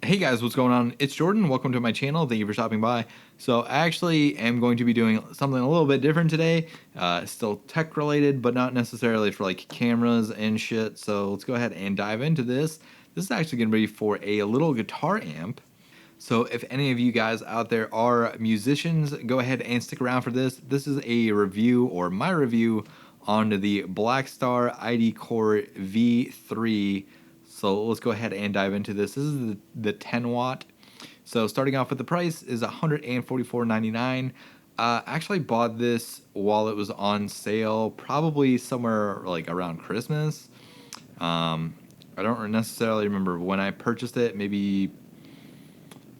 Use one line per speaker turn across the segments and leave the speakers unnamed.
Hey guys, what's going on? It's Jordan. Welcome to my channel. Thank you for stopping by. So I actually am going to be doing something a little bit different today. Still tech related, but not necessarily for like cameras and shit. So let's go ahead and dive into this. This is actually going to be for a little guitar amp. So if any of you guys out there are musicians, go ahead and stick around for this. This is a review, or my review, on the Blackstar ID Core V3. So let's go ahead and dive into this. This is the 10 watt. So starting off with the price is $144.99. Actually bought this while it was on sale, probably somewhere like around Christmas. I don't necessarily remember when I purchased it, maybe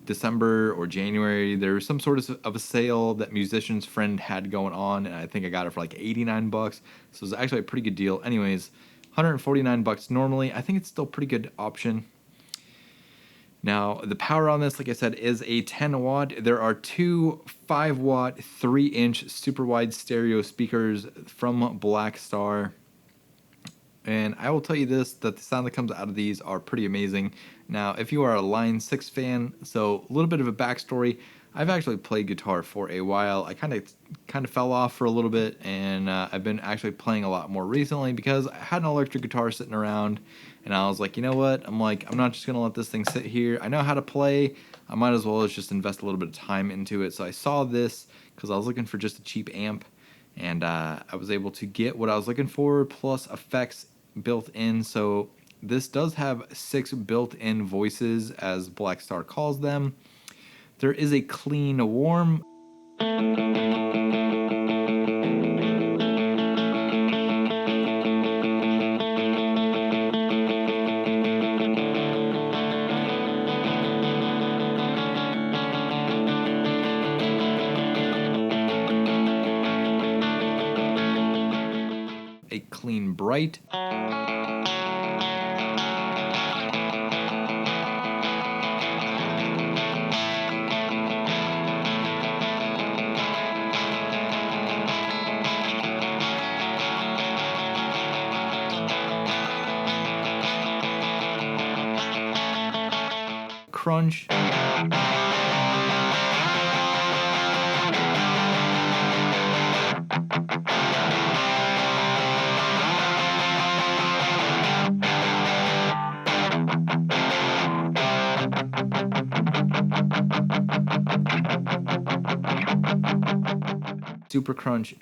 December or January. There was some sort of a sale that Musician's Friend had going on, and I think I got it for like 89 bucks. So it was actually a pretty good deal. Anyways, 149 bucks normally. I think it's still a pretty good option. Now, the power on this, like I said, is a 10 watt. There are two 5 watt, 3-inch super wide stereo speakers from Blackstar. And I will tell you this, that the sound that comes out of these are pretty amazing. Now, if you are a Line 6 fan, so a little bit of a backstory, I've actually played guitar for a while. I kind of fell off for a little bit, and I've been actually playing a lot more recently because I had an electric guitar sitting around, and I was like, you know what? I'm not just gonna let this thing sit here. I know how to play. I might as well just invest a little bit of time into it. So I saw this because I was looking for just a cheap amp, and I was able to get what I was looking for plus effects built in. So this does have 6 built-in voices, as Blackstar calls them. There is a clean warm. A clean bright. Crunch. Super crunch.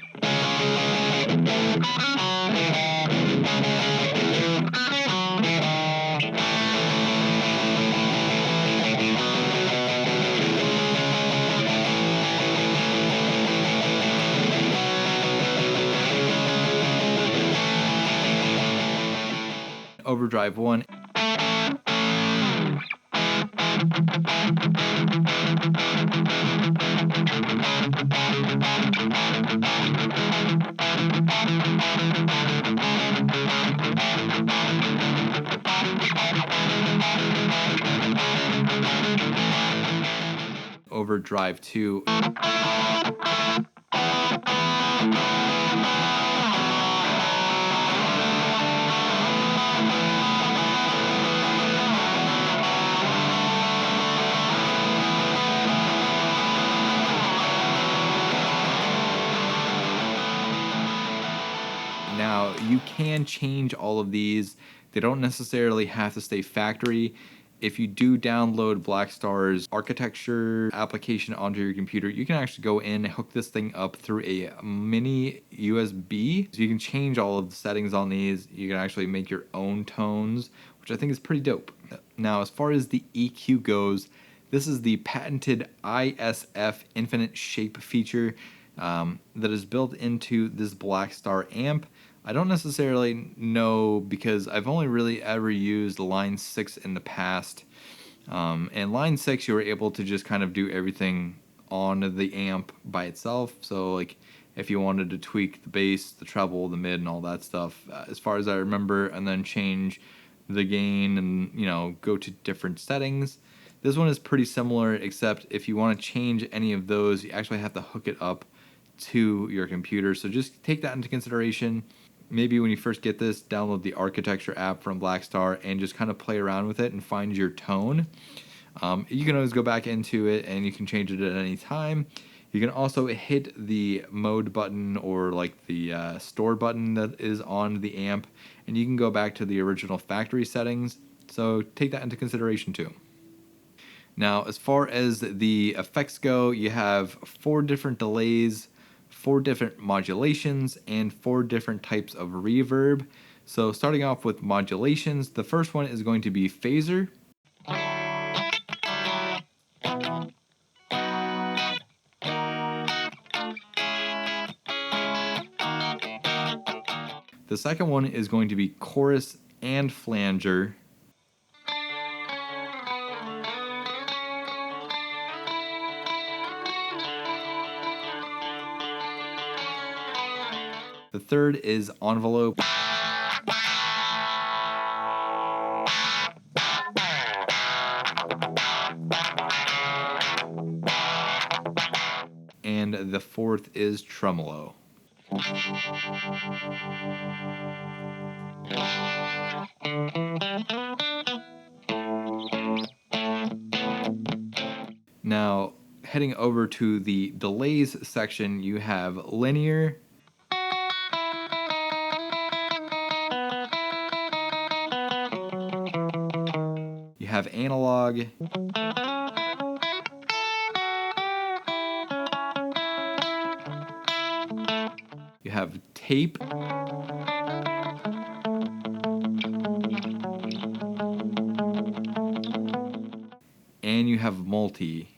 Overdrive 1. Overdrive 2. Now, you can change all of these. They don't necessarily have to stay factory. If you do download Blackstar's architecture application onto your computer, you can actually go in and hook this thing up through a mini USB. So you can change all of the settings on these. You can actually make your own tones, which I think is pretty dope. Now, as far as the EQ goes, this is the patented ISF infinite shape feature that is built into this Blackstar amp. I don't necessarily know because I've only really ever used Line 6 in the past. And Line 6, you were able to just kind of do everything on the amp by itself. So like if you wanted to tweak the bass, the treble, the mid, and all that stuff, as far as I remember, and then change the gain and, you know, go to different settings. This one is pretty similar, except if you want to change any of those, you actually have to hook it up to your computer. So just take that into consideration. Maybe when you first get this, download the architecture app from Blackstar and just kind of play around with it and find your tone. You can always go back into it and you can change it at any time. You can also hit the mode button or like the store button that is on the amp, and you can go back to the original factory settings. So take that into consideration too. Now, as far as the effects go, you have 4 different delays, 4 different modulations, and 4 different types of reverb. So starting off with modulations, the first one is going to be phaser. The second one is going to be chorus and flanger. The third is envelope. And the fourth is tremolo. Now, heading over to the delays section, you have linear, you have analog, you have tape, and you have multi.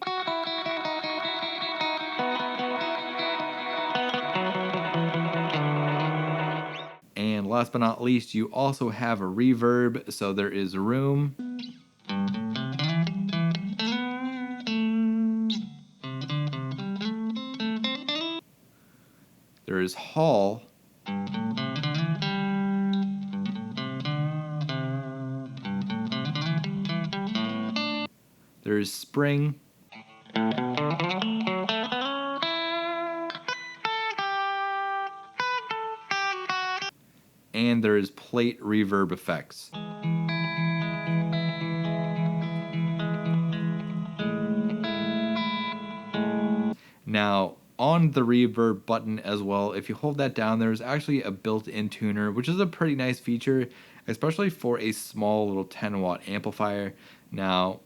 And last but not least, you also have a reverb, so there is room, there is hall, there is spring, and there is plate reverb effects. Now, on the reverb button as well, if you hold that down, there's actually a built-in tuner, which is a pretty nice feature, especially for a small little 10-watt amplifier. Now,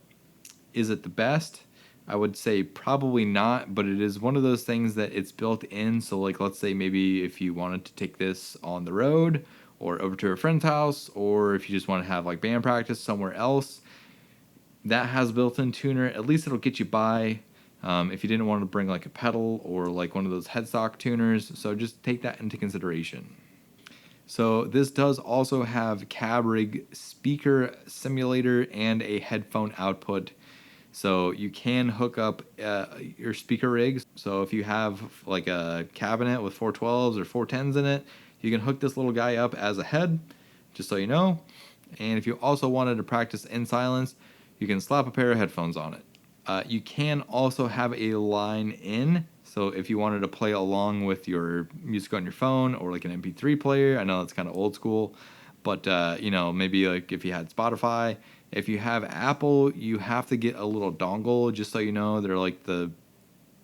is it the best? I would say probably not, but it is one of those things that it's built in. So like, let's say maybe if you wanted to take this on the road or over to a friend's house, or if you just want to have like band practice somewhere else, that has built-in tuner. At least it'll get you by. If you didn't want to bring like a pedal or like one of those headstock tuners, so just take that into consideration. So this does also have cab rig, speaker simulator, and a headphone output. So you can hook up your speaker rigs. So if you have like a cabinet with 412s or 410s in it, you can hook this little guy up as a head, just so you know. And if you also wanted to practice in silence, you can slap a pair of headphones on it. You can also have a line in, so if you wanted to play along with your music on your phone or like an MP3 player, I know that's kind of old school, but maybe like if you had Spotify. If you have Apple, you have to get a little dongle, just so you know. They're like the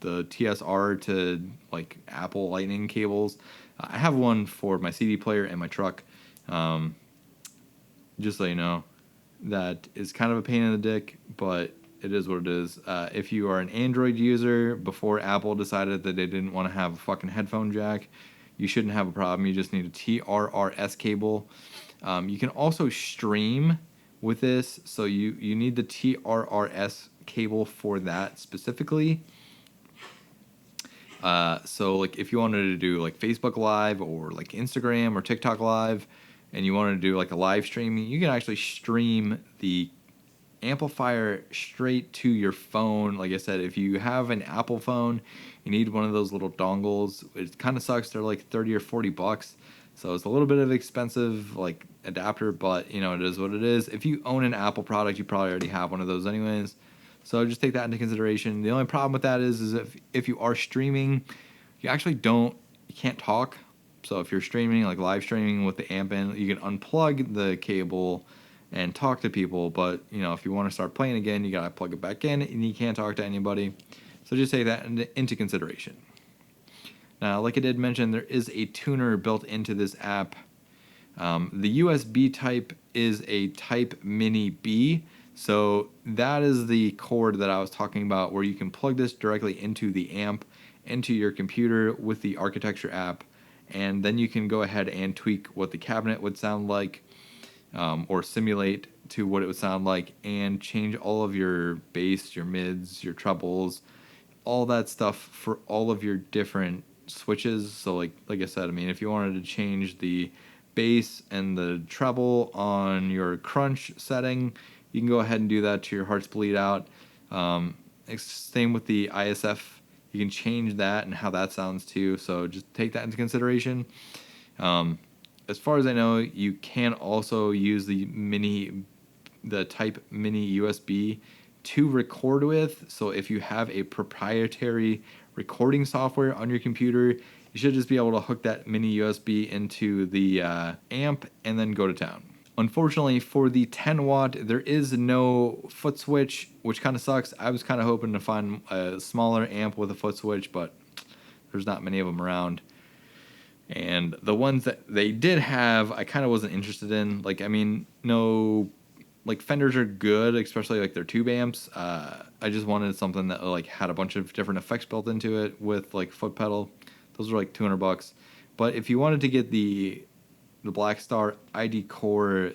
TSR to like Apple Lightning cables. I have one for my CD player and my truck. Just so you know, that is kind of a pain in the dick, but it is what it is. If you are an Android user, before Apple decided that they didn't want to have a fucking headphone jack, you shouldn't have a problem. You just need a TRRS cable. You can also stream with this, so you need the TRRS cable for that specifically. So like if you wanted to do like Facebook Live or like Instagram or TikTok Live, and you wanted to do like a live streaming, you can actually stream the amplifier straight to your phone. Like I said, if you have an Apple phone, you need one of those little dongles. It kind of sucks. They're like 30 or 40 bucks. So it's a little bit of expensive like adapter, but you know, it is what it is. If you own an Apple product, you probably already have one of those anyways. So just take that into consideration. The only problem with that is if you are streaming, you actually you can't talk. So if you're streaming, like live streaming with the amp in, you can unplug the cable and talk to people. But you know, if you want to start playing again, you gotta plug it back in, and you can't talk to anybody. So just take that into consideration. Now, like I did mention, there is a tuner built into this app. The USB type is a Type Mini B. So that is the cord that I was talking about, where you can plug this directly into the amp, into your computer with the architecture app, and then you can go ahead and tweak what the cabinet would sound like, or simulate to what it would sound like, and change all of your bass, your mids, your trebles, all that stuff for all of your different switches. So like I said, I mean, if you wanted to change the bass and the treble on your crunch setting, you can go ahead and do that to your heart's bleed out. Same with the ISF. You can change that and how that sounds too. So just take that into consideration. As far as I know, you can also use the Type Mini USB to record with. So if you have a proprietary recording software on your computer, you should just be able to hook that mini USB into the amp and then go to town. Unfortunately, for the 10 watt, there is no foot switch, which kind of sucks. I was kind of hoping to find a smaller amp with a foot switch, but there's not many of them around. And the ones that they did have, I kind of wasn't interested in. Like, I mean, no, like Fenders are good, especially like their tube amps. I just wanted something that like had a bunch of different effects built into it with like foot pedal. Those are like $200. But if you wanted to get the Blackstar ID Core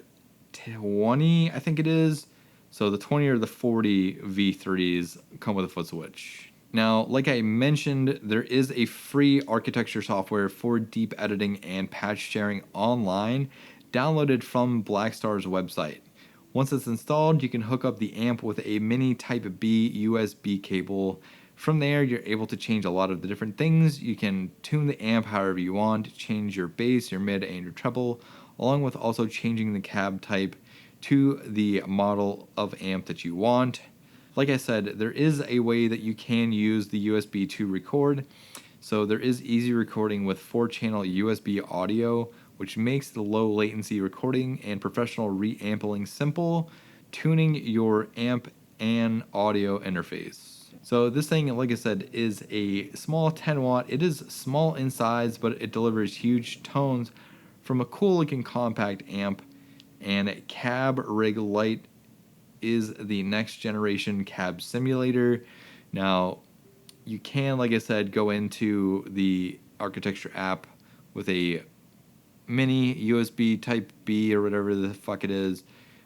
20, I think it is. So the 20 or the 40 V3s come with a foot switch. Now, like I mentioned, there is a free architecture software for deep editing and patch sharing online, downloaded from Blackstar's website. Once it's installed, you can hook up the amp with a mini Type B USB cable. From there, you're able to change a lot of the different things. You can tune the amp however you want, change your bass, your mid, and your treble, along with also changing the cab type to the model of amp that you want. Like I said, there is a way that you can use the USB to record. So there is easy recording with 4-channel USB audio, which makes the low latency recording and professional reampling simple, tuning your amp and audio interface. So this thing, like I said, is a small 10 watt. It is small in size, but it delivers huge tones from a cool looking compact amp, and Cab Rig Lite is the next generation cab simulator. Now, you can, like I said, go into the architecture app with a mini USB Type B or whatever the fuck it is,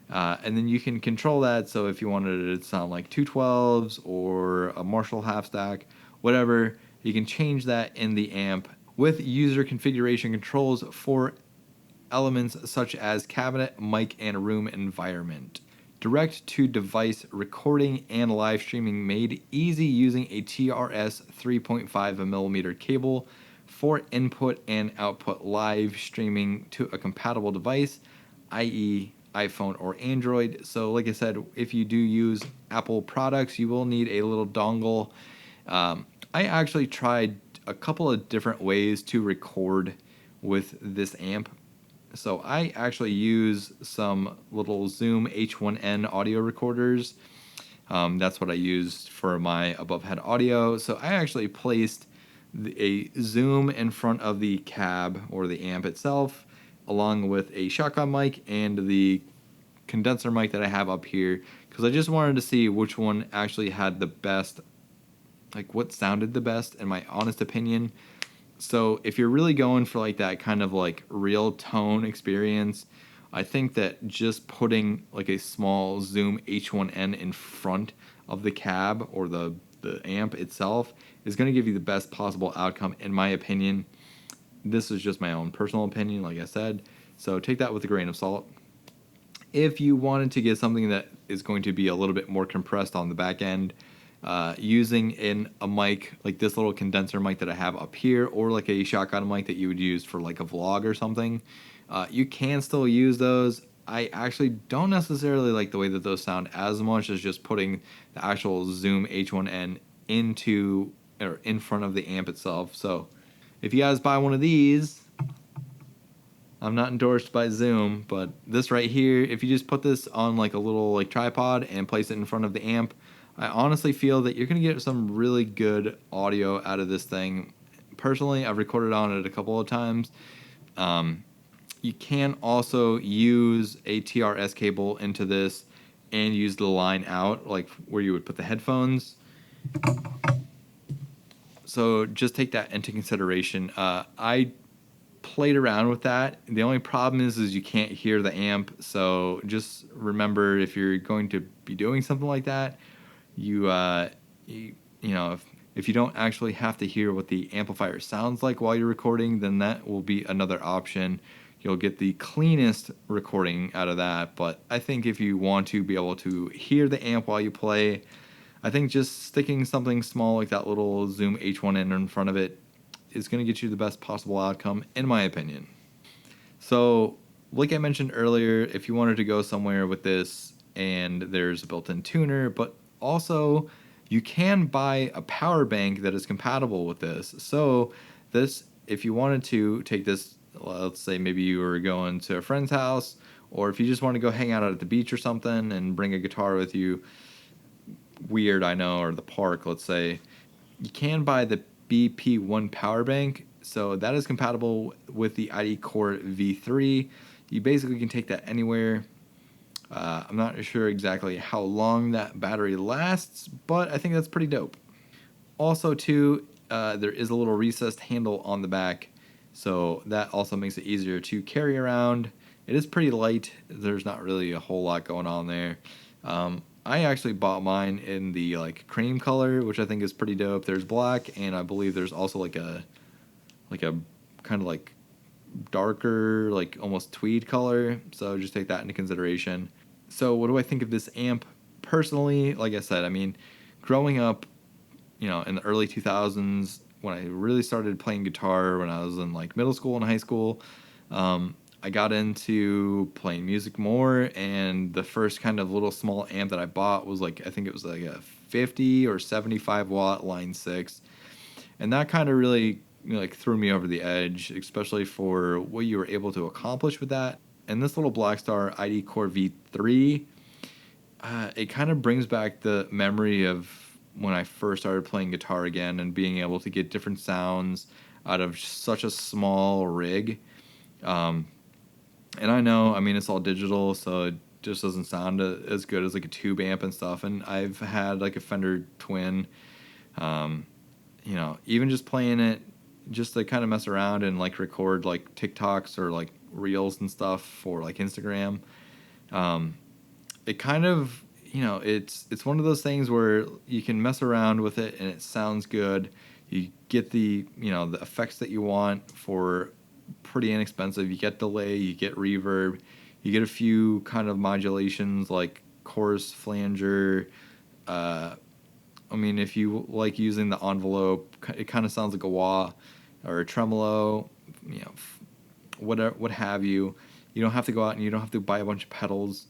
and then you can control that. So if you wanted it to sound like 212s or a Marshall half stack, whatever, you can change that in the amp with user configuration controls for elements such as cabinet, mic, and room environment. Direct-to-device recording and live streaming made easy using a TRS 3.5mm cable for input and output live streaming to a compatible device, i.e. iPhone or Android. So like I said, if you do use Apple products, you will need a little dongle. I actually tried a couple of different ways to record with this amp. So I actually use some little Zoom H1N audio recorders. That's what I used for my above head audio. So I actually placed a Zoom in front of the cab or the amp itself, along with a shotgun mic and the condenser mic that I have up here, because I just wanted to see which one actually had the best, like what sounded the best in my honest opinion. So if you're really going for like that kind of like real tone experience, I think that just putting like a small Zoom H1N in front of the cab or the amp itself is going to give you the best possible outcome in my opinion. This is just my own personal opinion, like I said, so take that with a grain of salt. If you wanted to get something that is going to be a little bit more compressed on the back end, using a mic like this little condenser mic that I have up here, or like a shotgun mic that you would use for like a vlog or something, you can still use those. I actually don't necessarily like the way that those sound as much as just putting the actual Zoom H1N into or in front of the amp itself. So if you guys buy one of these, I'm not endorsed by Zoom, but this right here, if you just put this on like a little like tripod and place it in front of the amp, I honestly feel that you're gonna get some really good audio out of this thing. Personally, I've recorded on it a couple of times. Um, you can also use a TRS cable into this and use the line out, like where you would put the headphones. So just take that into consideration. I played around with that. The only problem is you can't hear the amp. So just remember, if you're going to be doing something like that, you you know, if you don't actually have to hear what the amplifier sounds like while you're recording, then that will be another option. You'll get the cleanest recording out of that. But I think if you want to be able to hear the amp while you play, I think just sticking something small like that little Zoom H1N in front of it is going to get you the best possible outcome, in my opinion. So, like I mentioned earlier, if you wanted to go somewhere with this and there's a built in tuner, but also you can buy a power bank that is compatible with this. So, this, if you wanted to take this, let's say maybe you were going to a friend's house, or if you just want to go hang out at the beach or something and bring a guitar with you, weird, I know, or the park, let's say, you can buy the BP1 power bank. So that is compatible with the ID Core V3. You basically can take that anywhere. I'm not sure exactly how long that battery lasts, but I think that's pretty dope. Also, too, there is a little recessed handle on the back, so that also makes it easier to carry around. It is pretty light. There's not really a whole lot going on there. I actually bought mine in the like cream color, which I think is pretty dope. There's black, and I believe there's also like a kind of like darker, like almost tweed color. So just take that into consideration. So what do I think of this amp personally? Like I said, I mean, growing up, in the early 2000s, when I really started playing guitar, when I was in like middle school and high school, I got into playing music more, and the first kind of little small amp that I bought was like, I think it was like a 50 or 75 watt line 6, and that kind of really like threw me over the edge, especially for what you were able to accomplish with that. And this little Blackstar ID Core V3, it kind of brings back the memory of when I first started playing guitar again and being able to get different sounds out of such a small rig. Um, and I know, I mean, it's all digital, so it just doesn't sound as good as like a tube amp and stuff. And I've had like a Fender Twin, um, even just playing it just to kind of mess around and like record like TikToks or like reels and stuff for like Instagram. Um, it kind of, it's one of those things where you can mess around with it and it sounds good. You get the effects that you want for pretty inexpensive. You get delay, you get reverb, you get a few kind of modulations like chorus flanger. I mean, if you like using the envelope, it kind of sounds like a wah or a tremolo, whatever, what have you. You don't have to go out and you don't have to buy a bunch of pedals.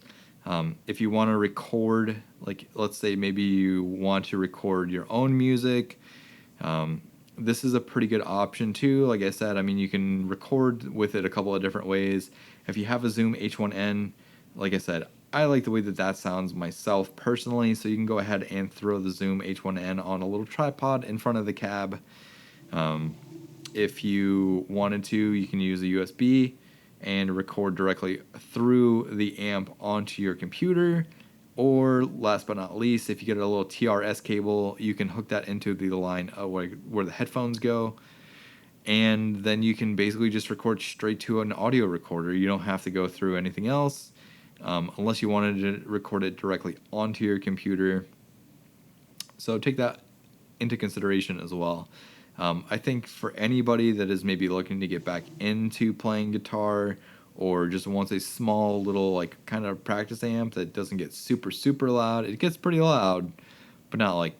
If you want to record, like let's say maybe you want to record your own music, this is a pretty good option too. Like I said, I mean, you can record with it a couple of different ways. If you have a Zoom H1N, like I said, I like the way that sounds myself personally, so you can go ahead and throw the Zoom H1N on a little tripod in front of the cab. If you wanted to, you can use a USB and record directly through the amp onto your computer. Or last but not least, if you get a little TRS cable, you can hook that into the line where the headphones go. And then you can basically just record straight to an audio recorder. You don't have to go through anything else, unless you wanted to record it directly onto your computer. So take that into consideration as well. I think for anybody that is maybe looking to get back into playing guitar or just wants a small little like kind of practice amp that doesn't get super super loud. It gets pretty loud, but not like,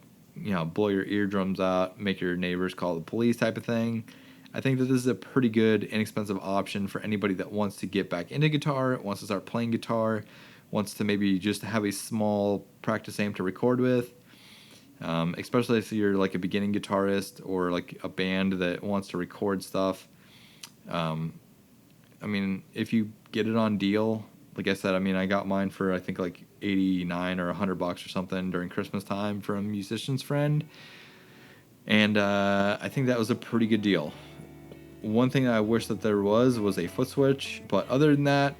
blow your eardrums out, make your neighbors call the police type of thing. I think that this is a pretty good inexpensive option for anybody that wants to get back into guitar, wants to start playing guitar, wants to maybe just have a small practice amp to record with. Especially if you're like a beginning guitarist or like a band that wants to record stuff. I mean, if you get it on deal, like I said, I mean, I got mine for I think like 89 or $100 or something during Christmas time from a musician's friend, and I think that was a pretty good deal. One thing that I wish that there was a foot switch, but other than that,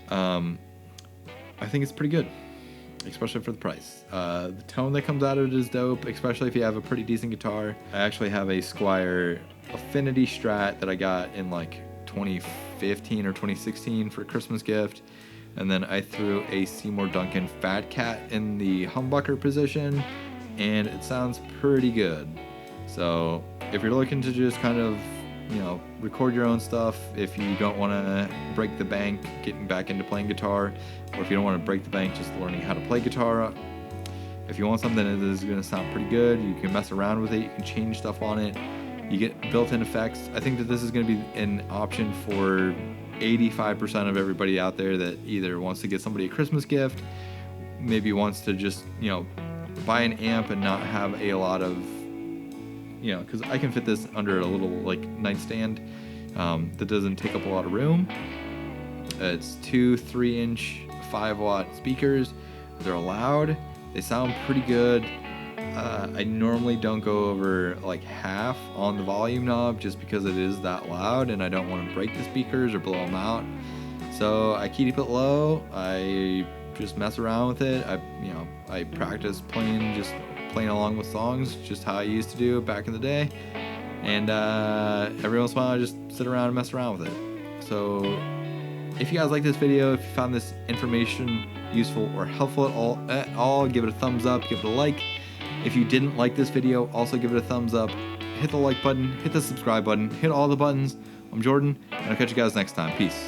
I think it's pretty good, especially for the price. The tone that comes out of it is dope, especially if you have a pretty decent guitar. I actually have a Squire Affinity Strat that I got in like 2015 or 2016 for a Christmas gift. And then I threw a Seymour Duncan Fat Cat in the humbucker position, and it sounds pretty good. So if you're looking to just kind of, record your own stuff, if you don't want to break the bank getting back into playing guitar, or if you don't want to break the bank just learning how to play guitar, if you want something that is going to sound pretty good, you can mess around with it, you can change stuff on it, you get built-in effects. I think that this is going to be an option for 85% of everybody out there that either wants to get somebody a Christmas gift, maybe wants to just, buy an amp and not have a lot of, because I can fit this under a little like nightstand that doesn't take up a lot of room. It's 2 3-inch 5-watt speakers. They're loud, they sound pretty good. I normally don't go over like half on the volume knob just because it is that loud and I don't want to break the speakers or blow them out. So I keep it low. I just mess around with it. I practice playing along with songs, just how I used to do back in the day. And every once in a while I just sit around and mess around with it. So if you guys like this video, if you found this information useful or helpful at all, give it a thumbs up, give it a like. If you didn't like this video, also give it a thumbs up. Hit the like button, hit the subscribe button, hit all the buttons. I'm Jordan, and I'll catch you guys next time. Peace.